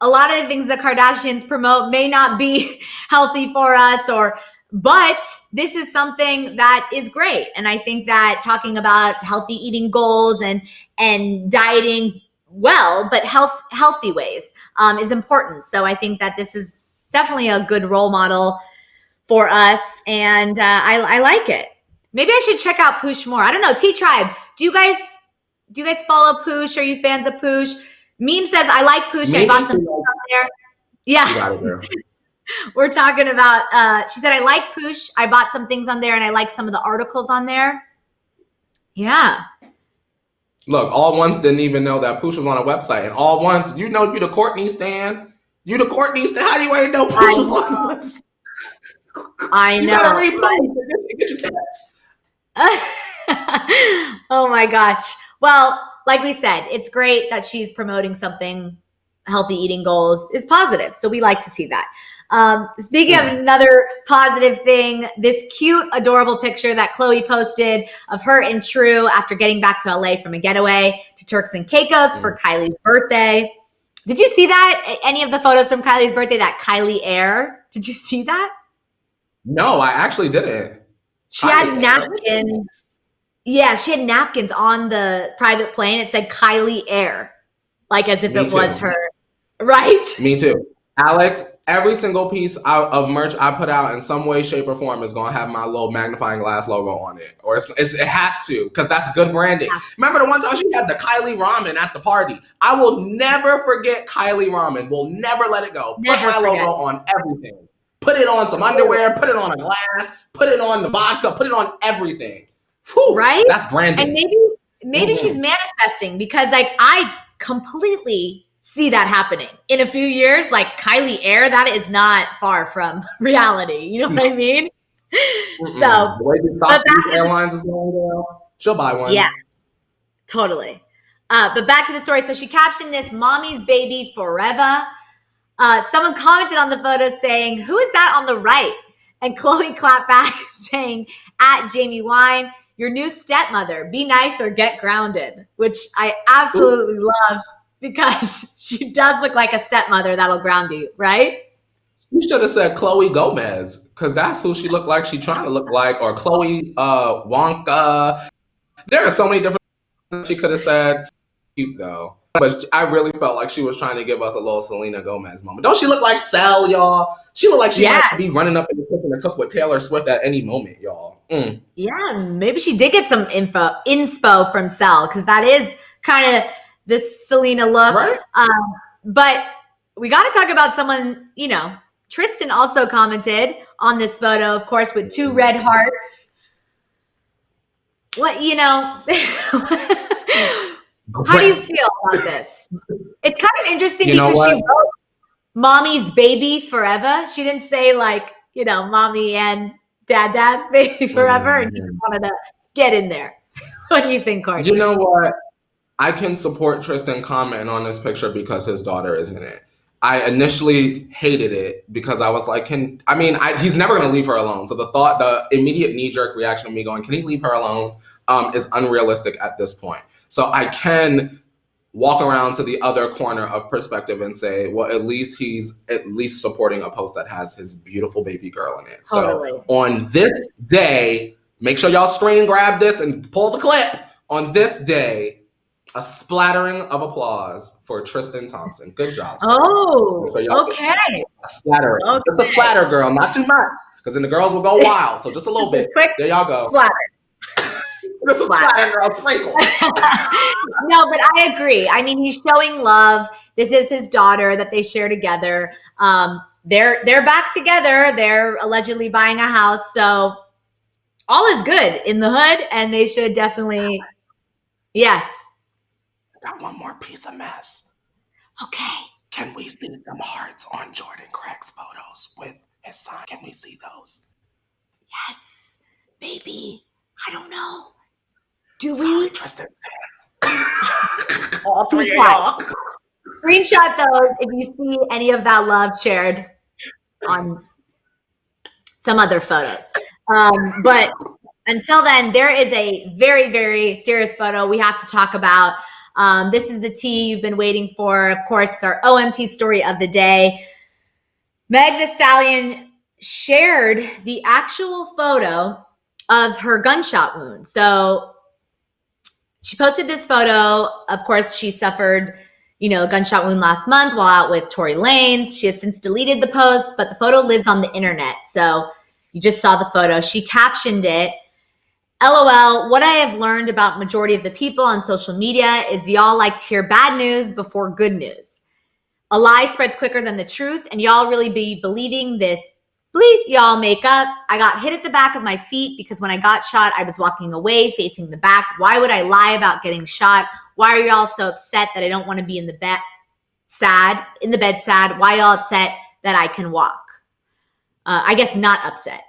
a lot of the things the Kardashians promote may not be healthy for us but this is something that is great. And I think that talking about healthy eating goals and dieting well, but healthy ways is important. So I think that this is definitely a good role model for us. And I like it. Maybe I should check out Poosh more. I don't know. T-Tribe, do you guys follow Poosh? Are you fans of Poosh? Meme says, I like Poosh. I bought some things on there. Yeah. We're talking about, she said, I like Poosh. I bought some things on there and I like some of the articles on there. Yeah. Look, all ones didn't even know that Poosh was on a website. And all ones, you the Courtney stan. You the Courtney stan. How do you ain't know Poosh was on the website? I know. You gotta read Poosh. Get your tips. Oh my gosh. Well, like we said, it's great that she's promoting something. Healthy eating goals is positive. So we like to see that. Speaking of another positive thing, this cute, adorable picture that Chloe posted of her and True after getting back to LA from a getaway to Turks and Caicos for Kylie's birthday. Did you see that? Any of the photos from Kylie's birthday, that Kylie Air? Did you see that? No, I actually didn't. She had napkins. Yeah, she had napkins on the private plane. It said Kylie Air, like as if it was her. Right? Me too. Alex, every single piece of merch I put out in some way, shape, or form is going to have my little magnifying glass logo on it. Or it has to, because that's good branding. Yeah. Remember the one time she had the Kylie ramen at the party? I will never forget Kylie ramen. We'll never let it go. Put my logo on everything. Put it on some underwear. Put it on a glass. Put it on the vodka. Put it on everything. Whew, right? That's branding. And maybe she's manifesting, because like I completely see that happening in a few years. Like Kylie Air, that is not far from reality. You know what I mean? So, the way these airlines is going down, she'll buy one. Yeah, totally. But back to the story. So she captioned this, "Mommy's baby forever." Someone commented on the photo saying, "Who is that on the right?" And Chloe clapped back saying, "At Jamie Wine, your new stepmother. Be nice or get grounded," which I absolutely love. Because she does look like a stepmother that'll ground you, right? You should have said Chloe Gomez, because that's who she looked like she's trying to look like, or Chloe Wonka. There are so many different things she could have said. Cute though. But I really felt like she was trying to give us a little Selena Gomez moment. Don't she look like Sel, y'all? She looked like she might be running up in the kitchen to cook with Taylor Swift at any moment, y'all. Yeah, maybe she did get some inspo from Sel, because that is kind of this Selena look. Right? But we got to talk about someone, Tristan also commented on this photo, of course, with 2 red hearts. What, how do you feel about this? It's kind of interesting because she wrote "Mommy's baby forever." She didn't say mommy and dad's baby forever. And he just wanted to get in there. What do you think, Cardi? You know what? I can support Tristan commenting on this picture because his daughter is in it. I initially hated it because I was like, he's never going to leave her alone. So the immediate knee-jerk reaction of me going, can he leave her alone, is unrealistic at this point. So I can walk around to the other corner of perspective and say, well, at least he's at least supporting a post that has his beautiful baby girl in it. Totally. So on this day, make sure y'all screen grab this and pull the clip. On this day, a splattering of applause for Tristan Thompson. Good job, sir. Oh, okay. A splattering. Okay. Just a splatter, girl, not too much. Because then the girls will go wild. So just a little bit. Quick there y'all go. Splatter. This is splatter, girl. Sprinkle. No, but I agree. I mean, he's showing love. This is his daughter that they share together. They're back together. They're allegedly buying a house. So all is good in the hood, and they should definitely, yes. Got one more piece of mess. Okay. Can we see some hearts on Jordan Craig's photos with his son? Can we see those? Yes, baby. I don't know. Do Sorry, we? Tristan fans. All three of y'all. Screenshot those if you see any of that love shared on some other photos. But until then, there is a very, very serious photo we have to talk about. This is the tea you've been waiting for. Of course, it's our OMT story of the day. Megan Thee Stallion shared the actual photo of her gunshot wound. So she posted this photo. Of course, she suffered, a gunshot wound last month while out with Tory Lanez. She has since deleted the post, but the photo lives on the internet. So you just saw the photo. She captioned it, LOL, what I have learned about majority of the people on social media is y'all like to hear bad news before good news. A lie spreads quicker than the truth, and y'all really be believing this bleep y'all make up. I got hit at the back of my feet because when I got shot, I was walking away facing the back. Why would I lie about getting shot? Why are y'all so upset that I don't want to be in the bed sad? Why y'all upset that I can walk? I guess not upset.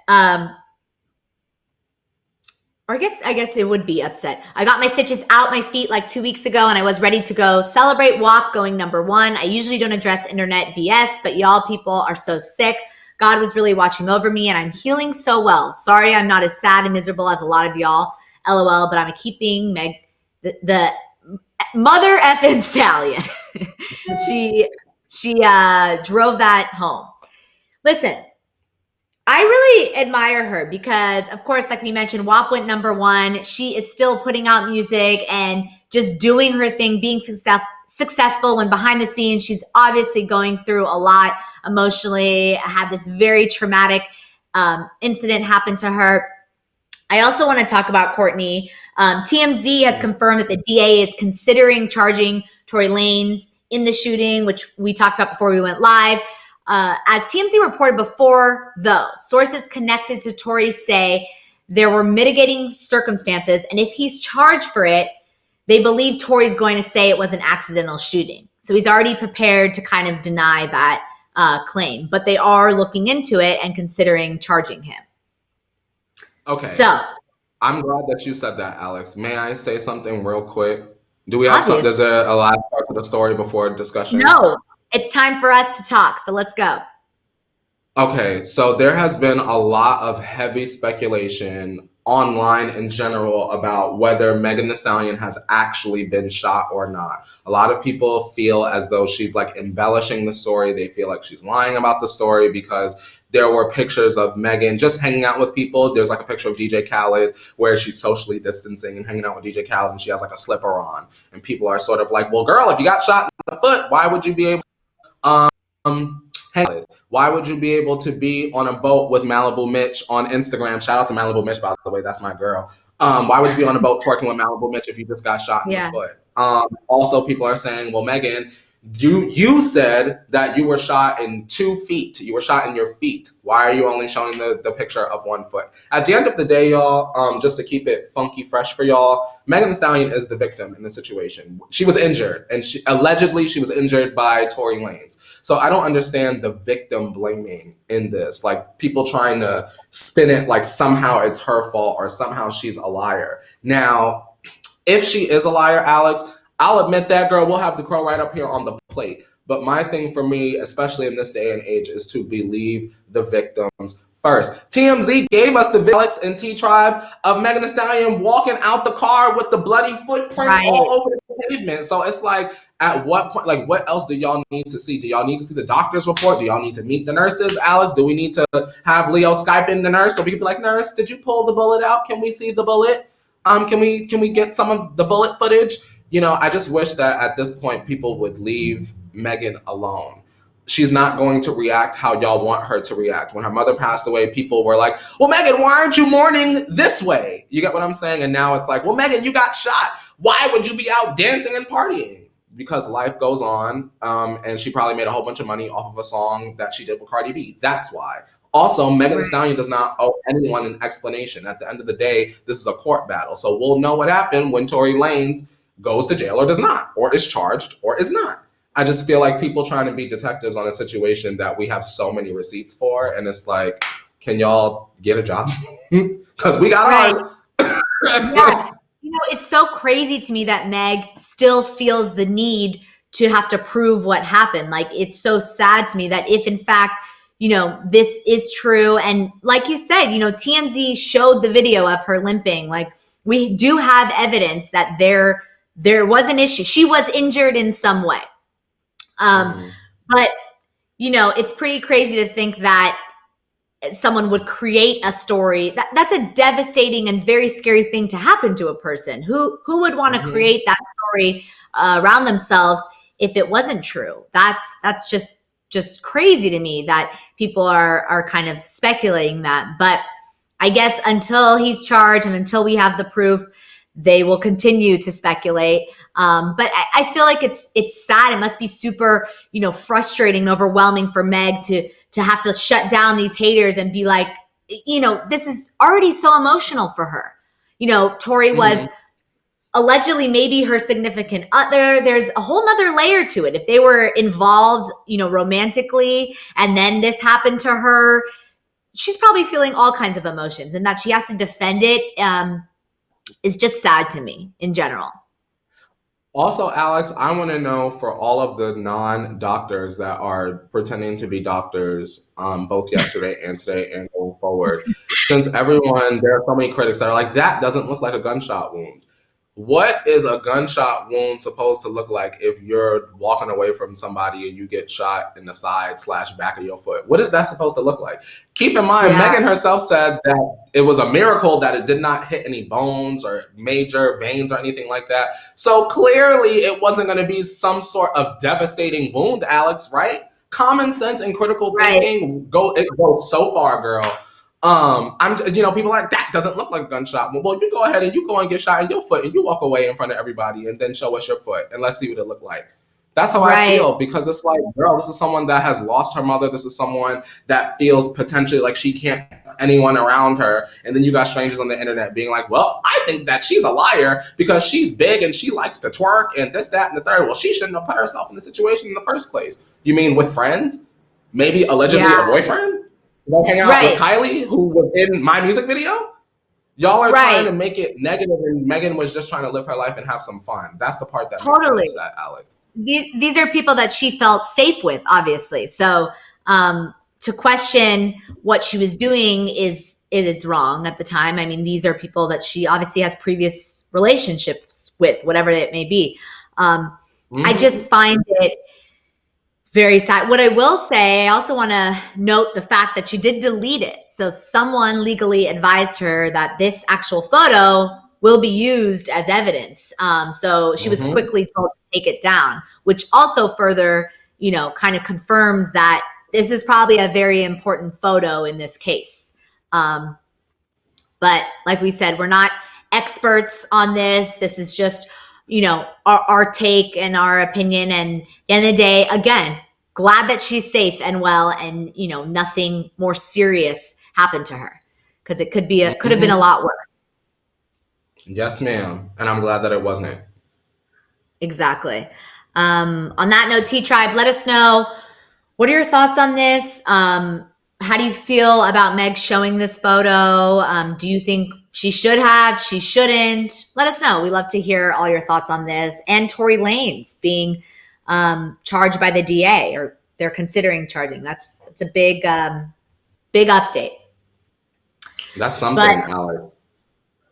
Or I guess it would be upset. I got my stitches out my feet like 2 weeks ago and I was ready to go celebrate walk going number 1. I usually don't address internet BS, but y'all people are so sick. God was really watching over me and I'm healing so well. Sorry I'm not as sad and miserable as a lot of y'all. LOL, but I'm gonna keep being Meg, the mother effing stallion. She drove that home. Listen, I really admire her because, of course, like we mentioned, WAP went number 1. She is still putting out music and just doing her thing, being successful when behind the scenes, she's obviously going through a lot emotionally. Had this very traumatic incident happen to her. I also want to talk about Courtney. TMZ has confirmed that the DA is considering charging Tory Lanez in the shooting, which we talked about before we went live. As TMZ reported before, though, sources connected to Tory say there were mitigating circumstances, and if he's charged for it, they believe Tory's going to say it was an accidental shooting. So he's already prepared to kind of deny that claim, but they are looking into it and considering charging him. Okay. So I'm glad that you said that, Alex. May I say something real quick? Do we have some? Is there a last part to the story before discussion? No. It's time for us to talk, so let's go. Okay, so there has been a lot of heavy speculation online in general about whether Megan Thee Stallion has actually been shot or not. A lot of people feel as though she's like embellishing the story. They feel like she's lying about the story because there were pictures of Megan just hanging out with people. There's like a picture of DJ Khaled where she's socially distancing and hanging out with DJ Khaled and she has like a slipper on. And people are sort of like, well, girl, if you got shot in the foot, why would you be able why would you be able to be on a boat with Malibu Mitch on Instagram? Shout out to Malibu Mitch, by the way, that's my girl. Why would you be on a boat twerking with Malibu Mitch if you just got shot in the foot? Also, people are saying, well, Megan, you said that you were shot in 2 feet. You were shot in your feet. Why are you only showing the picture of 1 foot? At the end of the day, y'all, just to keep it funky fresh for y'all, Megan Thee Stallion is the victim in this situation. She was injured, and allegedly she was injured by Tory Lanez. So I don't understand the victim blaming in this. Like people trying to spin it like somehow it's her fault or somehow she's a liar. Now, if she is a liar, Alex, I'll admit that, girl, we'll have the crow right up here on the plate. But my thing for me, especially in this day and age, is to believe the victims first. TMZ gave us the Alex and T Tribe of Megan Thee Stallion walking out the car with the bloody footprints all over the pavement. So it's like, at what point, like, what else do y'all need to see? Do y'all need to see the doctor's report? Do y'all need to meet the nurses, Alex? Do we need to have Leo Skype in the nurse so we can be like, nurse, did you pull the bullet out? Can we see the bullet? Can we get some of the bullet footage? You know, I just wish that at this point people would leave Megan alone. She's not going to react how y'all want her to react. When her mother passed away, people were like, well, Megan, why aren't you mourning this way? You get what I'm saying? And now it's like, well, Megan, you got shot. Why would you be out dancing and partying? Because life goes on, and she probably made a whole bunch of money off of a song that she did with Cardi B. That's why. Also, Megan Thee Stallion does not owe anyone an explanation. At the end of the day, this is a court battle. So we'll know what happened when Tory Lanez goes to jail or does not, or is charged or is not. I just feel like people trying to be detectives on a situation that we have so many receipts for, and it's like, can y'all get a job? Because we got ours. Yeah. You know, it's so crazy to me that Meg still feels the need to have to prove what happened. Like, it's so sad to me that if in fact, you know, this is true, and like you said, you know, TMZ showed the video of her limping. Like, we do have evidence that there was an issue. She was injured in some way. But, you know, it's pretty crazy to think that someone would create a story. That's a devastating and very scary thing to happen to a person. Who would want to create that story around themselves if it wasn't true? That's just crazy to me that people are kind of speculating that. But I guess until he's charged and until we have the proof, they will continue to speculate. But I feel like it's sad. It must be super, you know, frustrating and overwhelming for Meg to have to shut down these haters and be like, you know, this is already so emotional for her. You know, Tory was allegedly maybe her significant other. There's a whole nother layer to it. If they were involved, you know, romantically, and then this happened to her, she's probably feeling all kinds of emotions, and that she has to defend it is just sad to me in general. Also, Alex, I want to know, for all of the non-doctors that are pretending to be doctors, both yesterday and today and going forward, since there are so many critics that are like, that doesn't look like a gunshot wound. What is a gunshot wound supposed to look like if you're walking away from somebody and you get shot in the side / back of your foot? What is that supposed to look like? Keep in mind, Megan herself said that it was a miracle that it did not hit any bones or major veins or anything like that. So clearly it wasn't going to be some sort of devastating wound, Alex, right? Common sense and critical thinking goes so far, girl. People are like, that doesn't look like a gunshot. Well, you go ahead and you go and get shot in your foot and you walk away in front of everybody and then show us your foot and let's see what it looked like. That's how I feel, because it's like, girl, this is someone that has lost her mother. This is someone that feels potentially like she can't trust anyone around her. And then you got strangers on the internet being like, well, I think that she's a liar because she's big and she likes to twerk and this, that, and the third. Well, she shouldn't have put herself in the situation in the first place. You mean with friends? Maybe allegedly a boyfriend? Go hang out with Kylie, who was in my music video? Y'all are trying to make it negative, and Megan was just trying to live her life and have some fun. That's the part that makes me upset, Alex. These are people that she felt safe with, obviously. So to question what she was doing is wrong at the time. I mean, these are people that she obviously has previous relationships with, whatever it may be. I just find it very sad. What I will say, I also want to note the fact that she did delete it. So someone legally advised her that this actual photo will be used as evidence. So she was quickly told to take it down, which also further, you know, kind of confirms that this is probably a very important photo in this case. But like we said, we're not experts on this. This is just, you know, our take and our opinion. And at the end of the day, again, glad that she's safe and well, and, you know, nothing more serious happened to her, because it could have been a lot worse. Yes, ma'am. And I'm glad that it wasn't. Exactly. On that note, T-Tribe, let us know, what are your thoughts on this? How do you feel about Meg showing this photo? Do you think she should have, she shouldn't? Let us know. We love to hear all your thoughts on this. And Tory Lanez being charged by the DA, or they're considering charging. It's a big update. That's something, Alex.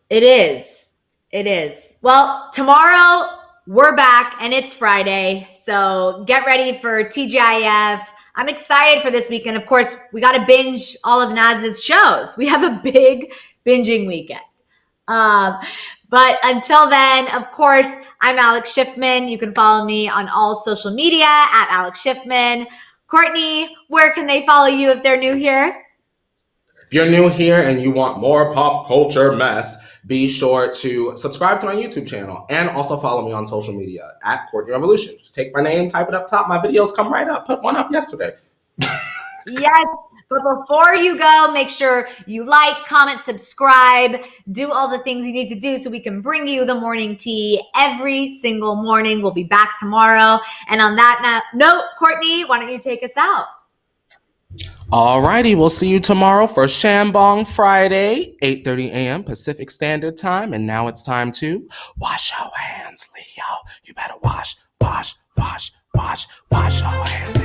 It is. It is. Well, tomorrow we're back and it's Friday. So get ready for TGIF. I'm excited for this weekend. Of course, we got to binge all of Naz's shows. We have a big binging weekend. But until then, of course, I'm Alex Schiffman. You can follow me on all social media at Alex Schiffman. Courtney, where can they follow you if they're new here? If you're new here and you want more pop culture mess, be sure to subscribe to my YouTube channel and also follow me on social media at Courtney Revolution. Just take my name, type it up top. My videos come right up. Put one up yesterday. Yes. But before you go, make sure you like, comment, subscribe, do all the things you need to do so we can bring you the morning tea every single morning. We'll be back tomorrow. And on that note, Courtney, why don't you take us out? Alrighty, we'll see you tomorrow for Shambong Friday, 8:30 a.m. Pacific Standard Time. And now it's time to wash your hands, Leo. You better wash your hands. Wash your hands.